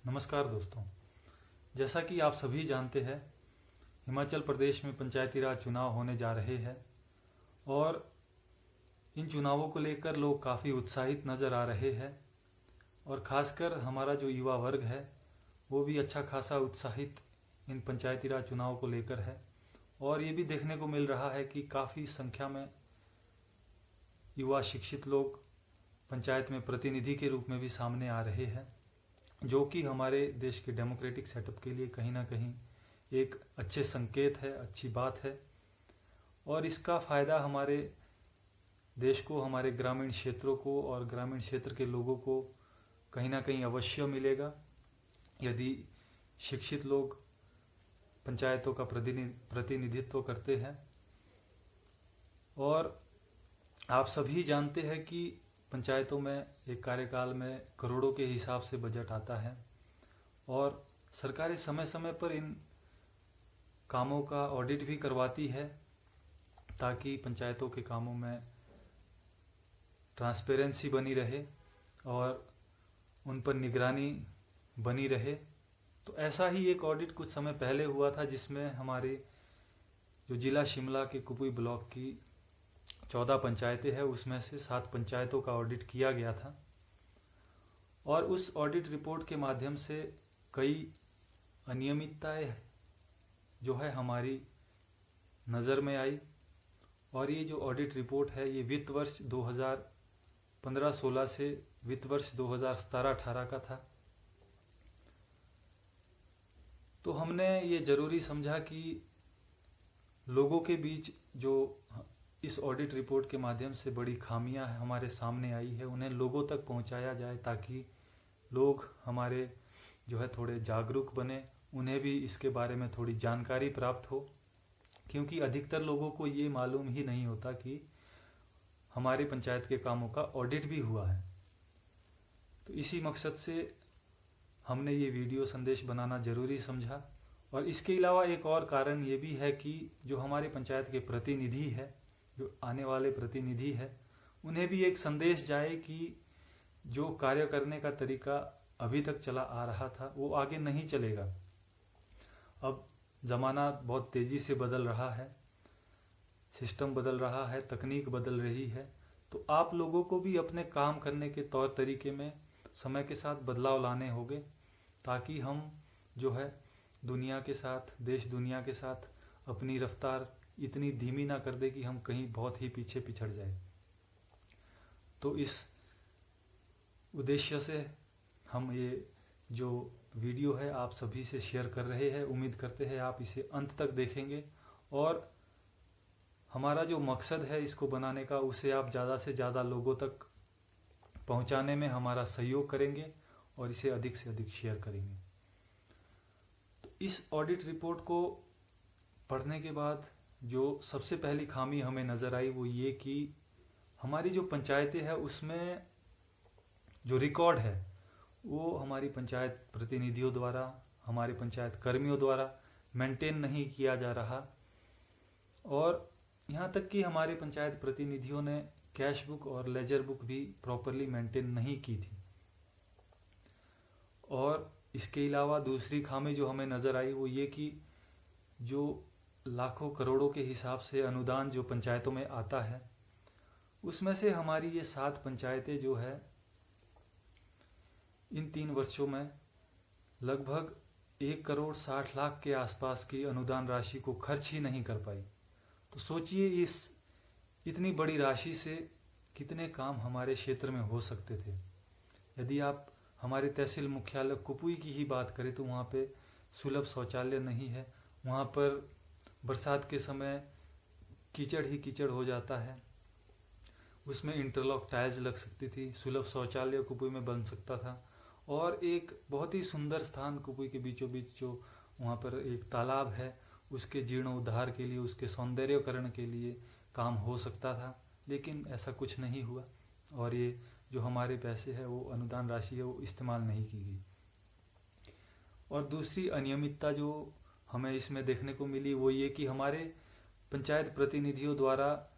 नमस्कार दोस्तों। जैसा कि आप सभी जानते हैं, हिमाचल प्रदेश में पंचायती राज चुनाव होने जा रहे हैं और इन चुनावों को लेकर लोग काफ़ी उत्साहित नज़र आ रहे हैं और ख़ासकर हमारा जो युवा वर्ग है वो भी अच्छा खासा उत्साहित इन पंचायती राज चुनाव को लेकर है। और ये भी देखने को मिल रहा है कि काफ़ी संख्या में युवा शिक्षित लोग पंचायत में प्रतिनिधि के रूप में भी सामने आ रहे हैं, जो कि हमारे देश के डेमोक्रेटिक सेटअप के लिए कहीं ना कहीं एक अच्छे संकेत है, अच्छी बात है। और इसका फ़ायदा हमारे देश को, हमारे ग्रामीण क्षेत्रों को और ग्रामीण क्षेत्र के लोगों को कहीं ना कहीं अवश्य मिलेगा यदि शिक्षित लोग पंचायतों का प्रतिनिधित्व करते हैं। और आप सभी जानते हैं कि पंचायतों में एक कार्यकाल में करोड़ों के हिसाब से बजट आता है और सरकारें समय समय पर इन कामों का ऑडिट भी करवाती है ताकि पंचायतों के कामों में ट्रांसपेरेंसी बनी रहे और उन पर निगरानी बनी रहे। तो ऐसा ही एक ऑडिट कुछ समय पहले हुआ था जिसमें हमारे जो जिला शिमला के कुपवी ब्लॉक की 14 पंचायतें हैं, उसमें से 7 पंचायतों का ऑडिट किया गया था। और उस ऑडिट रिपोर्ट के माध्यम से कई अनियमितताएं जो है हमारी नज़र में आई। और ये जो ऑडिट रिपोर्ट है ये वित्त वर्ष 2015-16 से वित्त वर्ष 2017-18 का था। तो हमने ये ज़रूरी समझा कि लोगों के बीच जो इस ऑडिट रिपोर्ट के माध्यम से बड़ी खामियां हमारे सामने आई है उन्हें लोगों तक पहुंचाया जाए ताकि लोग हमारे जो है थोड़े जागरूक बने, उन्हें भी इसके बारे में थोड़ी जानकारी प्राप्त हो, क्योंकि अधिकतर लोगों को ये मालूम ही नहीं होता कि हमारे पंचायत के कामों का ऑडिट भी हुआ है। तो इसी मकसद से हमने ये वीडियो संदेश बनाना ज़रूरी समझा। और इसके अलावा एक और कारण ये भी है कि जो हमारे पंचायत के प्रतिनिधि है, जो आने वाले प्रतिनिधि है, उन्हें भी एक संदेश जाए कि जो कार्य करने का तरीका अभी तक चला आ रहा था वो आगे नहीं चलेगा। अब ज़माना बहुत तेज़ी से बदल रहा है, सिस्टम बदल रहा है, तकनीक बदल रही है। तो आप लोगों को भी अपने काम करने के तौर तरीके में समय के साथ बदलाव लाने होंगे ताकि हम जो है दुनिया के साथ, देश दुनिया के साथ अपनी रफ्तार इतनी धीमी ना कर दे कि हम कहीं बहुत ही पीछे पिछड़ जाए। तो इस उद्देश्य से हम ये जो वीडियो है आप सभी से शेयर कर रहे हैं। उम्मीद करते हैं आप इसे अंत तक देखेंगे और हमारा जो मकसद है इसको बनाने का उसे आप ज़्यादा से ज़्यादा लोगों तक पहुंचाने में हमारा सहयोग करेंगे और इसे अधिक से अधिक शेयर करेंगे। तो इस ऑडिट रिपोर्ट को पढ़ने के बाद जो सबसे पहली खामी हमें नज़र आई वो ये कि हमारी जो पंचायतें हैं उसमें जो रिकॉर्ड है वो हमारी पंचायत प्रतिनिधियों द्वारा, हमारे पंचायत कर्मियों द्वारा मेंटेन नहीं किया जा रहा। और यहाँ तक कि हमारे पंचायत प्रतिनिधियों ने कैश बुक और लेजर बुक भी प्रॉपरली मेंटेन नहीं की थी। और इसके अलावा दूसरी खामी जो हमें नज़र आई वो ये कि जो लाखों करोड़ों के हिसाब से अनुदान जो पंचायतों में आता है उसमें से हमारी ये 7 पंचायतें जो है इन 3 वर्षों में लगभग 1 करोड़ 60 लाख के आसपास की अनुदान राशि को खर्च ही नहीं कर पाई। तो सोचिए इस इतनी बड़ी राशि से कितने काम हमारे क्षेत्र में हो सकते थे। यदि आप हमारे तहसील मुख्यालय कुपवी की ही बात करें तो वहाँ पे सुलभ शौचालय नहीं है, वहाँ पर बरसात के समय कीचड़ ही कीचड़ हो जाता है, उसमें इंटरलॉक टाइल्स लग सकती थी, सुलभ शौचालय कुपवी में बन सकता था। और एक बहुत ही सुंदर स्थान कुपवी के बीचों बीच जो वहाँ पर एक तालाब है उसके जीर्णोद्धार के लिए, उसके सौंदर्यकरण के लिए काम हो सकता था, लेकिन ऐसा कुछ नहीं हुआ और ये जो हमारे पैसे है वो अनुदान राशि है वो इस्तेमाल नहीं की गई। और दूसरी अनियमितता जो हमें इसमें देखने को मिली वो ये कि हमारे पंचायत प्रतिनिधियों द्वारा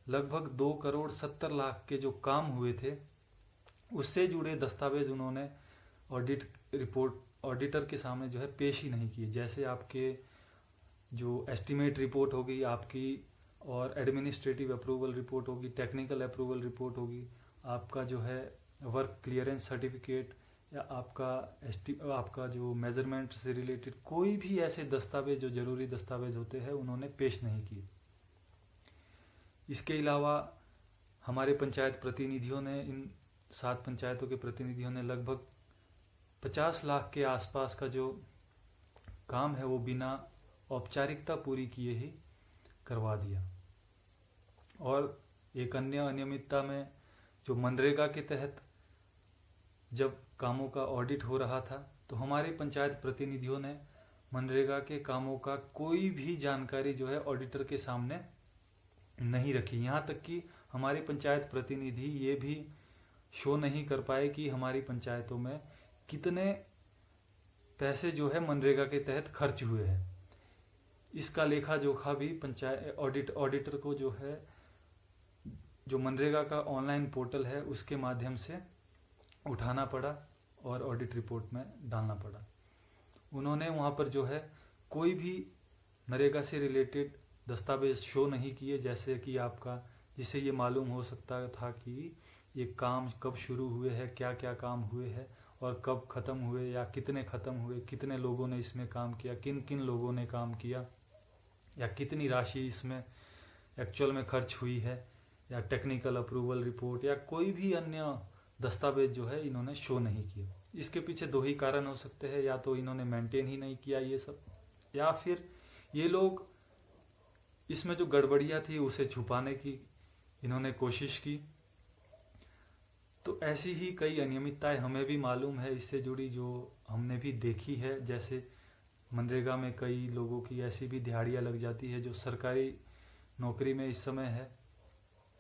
लगभग 2 करोड़ 70 लाख के जो काम हुए थे उससे जुड़े दस्तावेज उन्होंने ऑडिट रिपोर्ट ऑडिटर के सामने जो है पेश ही नहीं किए। जैसे आपके जो एस्टीमेट रिपोर्ट होगी आपकी, और एडमिनिस्ट्रेटिव अप्रूवल रिपोर्ट होगी, टेक्निकल अप्रूवल रिपोर्ट होगी, आपका जो है वर्क क्लियरेंस सर्टिफिकेट, या आपका जो मेजरमेंट से रिलेटेड कोई भी ऐसे दस्तावेज जो जरूरी दस्तावेज होते हैं उन्होंने पेश नहीं किए। इसके अलावा हमारे पंचायत प्रतिनिधियों ने, इन 7 पंचायतों के प्रतिनिधियों ने लगभग 50 लाख के आसपास का जो काम है वो बिना औपचारिकता पूरी किए ही करवा दिया। और एक अन्य अनियमितता में, जो मनरेगा के तहत जब कामों का ऑडिट हो रहा था तो हमारे पंचायत प्रतिनिधियों ने मनरेगा के कामों का कोई भी जानकारी जो है ऑडिटर के सामने नहीं रखी। यहाँ तक कि हमारे पंचायत प्रतिनिधि ये भी शो नहीं कर पाए कि हमारी पंचायतों में कितने पैसे जो है मनरेगा के तहत खर्च हुए हैं। इसका लेखा जोखा भी पंचायत ऑडिटर को जो है, जो मनरेगा का ऑनलाइन पोर्टल है उसके माध्यम से उठाना पड़ा और ऑडिट रिपोर्ट में डालना पड़ा। उन्होंने वहाँ पर जो है कोई भी नरेगा से रिलेटेड दस्तावेज शो नहीं किए, जैसे कि आपका, जिससे ये मालूम हो सकता था कि ये काम कब शुरू हुए हैं, क्या क्या काम हुए हैं और कब ख़त्म हुए, या कितने ख़त्म हुए, कितने लोगों ने इसमें काम किया, किन किन लोगों ने काम किया, या कितनी राशि इसमें एक्चुअल में खर्च हुई है, या टेक्निकल अप्रूवल रिपोर्ट या कोई भी अन्य दस्तावेज जो है इन्होंने शो नहीं किए। इसके पीछे 2 ही कारण हो सकते हैं, या तो इन्होंने मेंटेन ही नहीं किया ये सब, या फिर ये लोग इसमें जो गड़बड़ियाँ थी उसे छुपाने की इन्होंने कोशिश की। तो ऐसी ही कई अनियमितताएं हमें भी मालूम है, इससे जुड़ी जो हमने भी देखी है। जैसे मनरेगा में कई लोगों की ऐसी भी दिहाड़ियाँ लग जाती है जो सरकारी नौकरी में इस समय है,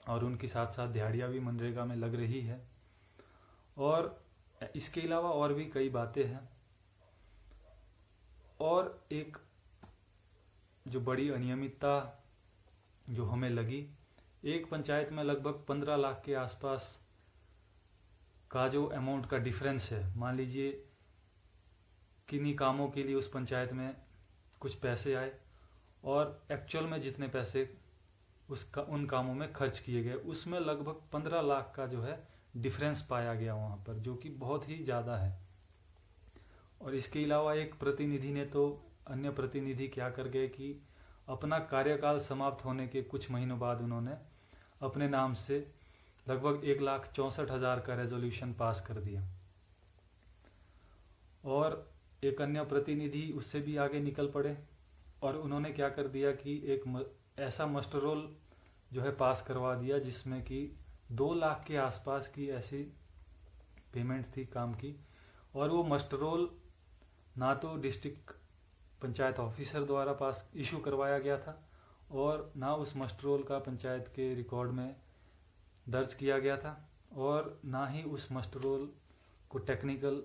और उनकी साथ साथ दिहाड़ियाँ भी मनरेगा में लग रही है। और इसके अलावा और भी कई बातें हैं। और एक जो बड़ी अनियमितता जो हमें लगी, एक पंचायत में लगभग 15 लाख के आसपास का जो अमाउंट का डिफरेंस है। मान लीजिए किन्हीं कामों के लिए उस पंचायत में कुछ पैसे आए और एक्चुअल में जितने पैसे उन कामों में खर्च किए गए, उसमें लगभग 15 लाख का जो है डिफरेंस पाया गया वहाँ पर, जो कि बहुत ही ज़्यादा है। और इसके अलावा एक प्रतिनिधि ने तो, अन्य प्रतिनिधि क्या कर गए कि अपना कार्यकाल समाप्त होने के कुछ महीनों बाद उन्होंने अपने नाम से लगभग 1,64,000 का रेजोल्यूशन पास कर दिया। और एक अन्य प्रतिनिधि उससे भी आगे निकल पड़े और उन्होंने क्या कर दिया कि एक ऐसा मस्टर रोल जो है पास करवा दिया जिसमें कि 2 लाख के आसपास की ऐसी पेमेंट थी काम की। और वो मस्टर रोल ना तो डिस्ट्रिक्ट पंचायत ऑफिसर द्वारा पास इशू करवाया गया था, और ना उस मस्टर रोल का पंचायत के रिकॉर्ड में दर्ज किया गया था, और ना ही उस मस्टर रोल को टेक्निकल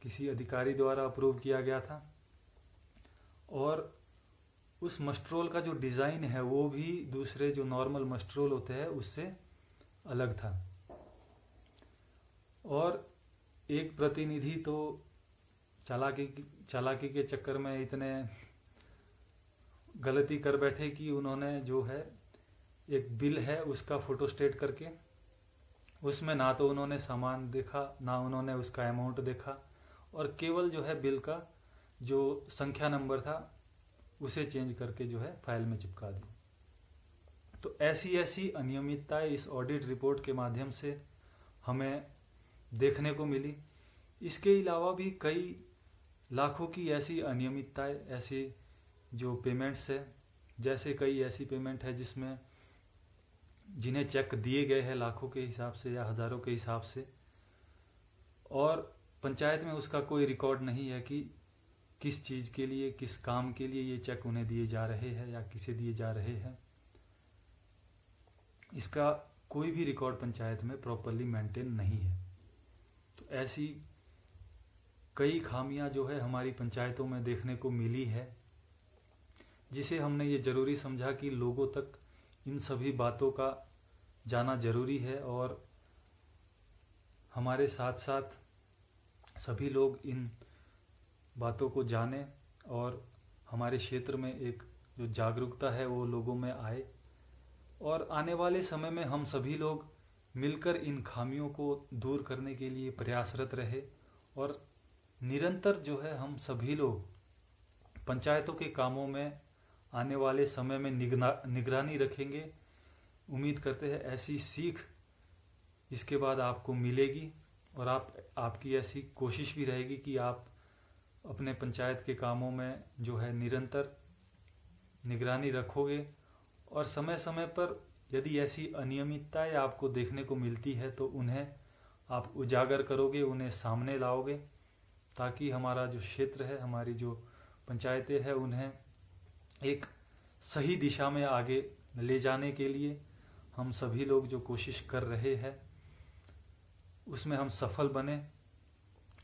किसी अधिकारी द्वारा अप्रूव किया गया था। और उस मस्टर रोल का जो डिज़ाइन है वो भी दूसरे जो नॉर्मल मस्टर रोल होते हैं उससे अलग था। और एक प्रतिनिधि तो चालाकी के चक्कर में इतने गलती कर बैठे कि उन्होंने जो है एक बिल है उसका फोटोस्टेट करके, उसमें ना तो उन्होंने सामान देखा ना उन्होंने उसका अमाउंट देखा, और केवल जो है बिल का जो संख्या नंबर था उसे चेंज करके जो है फाइल में चिपका दी। तो ऐसी अनियमितताएं इस ऑडिट रिपोर्ट के माध्यम से हमें देखने को मिली। इसके अलावा भी कई लाखों की ऐसी अनियमितताएं, ऐसी जो पेमेंट्स है, जैसे कई ऐसी पेमेंट है जिसमें जिन्हें चेक दिए गए हैं लाखों के हिसाब से या हज़ारों के हिसाब से, और पंचायत में उसका कोई रिकॉर्ड नहीं है कि किस चीज़ के लिए, किस काम के लिए ये चेक उन्हें दिए जा रहे हैं या किसे दिए जा रहे हैं। इसका कोई भी रिकॉर्ड पंचायत में प्रॉपरली मेंटेन नहीं है। तो ऐसी कई खामियां जो है हमारी पंचायतों में देखने को मिली है, जिसे हमने ये ज़रूरी समझा कि लोगों तक इन सभी बातों का जाना जरूरी है, और हमारे साथ साथ सभी लोग इन बातों को जानें और हमारे क्षेत्र में एक जो जागरूकता है वो लोगों में आए, और आने वाले समय में हम सभी लोग मिलकर इन खामियों को दूर करने के लिए प्रयासरत रहे, और निरंतर जो है हम सभी लोग पंचायतों के कामों में आने वाले समय में निगरानी रखेंगे। उम्मीद करते हैं ऐसी सीख इसके बाद आपको मिलेगी, और आपकी ऐसी कोशिश भी रहेगी कि आप अपने पंचायत के कामों में जो है निरंतर निगरानी रखोगे, और समय समय पर यदि ऐसी अनियमितताएं आपको देखने को मिलती है तो उन्हें आप उजागर करोगे, उन्हें सामने लाओगे, ताकि हमारा जो क्षेत्र है, हमारी जो पंचायतें हैं, उन्हें एक सही दिशा में आगे ले जाने के लिए हम सभी लोग जो कोशिश कर रहे हैं उसमें हम सफल बने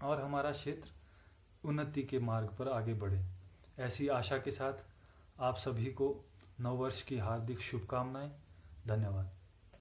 और हमारा क्षेत्र उन्नति के मार्ग पर आगे बढ़े। ऐसी आशा के साथ आप सभी को नववर्ष की हार्दिक शुभकामनाएं। धन्यवाद।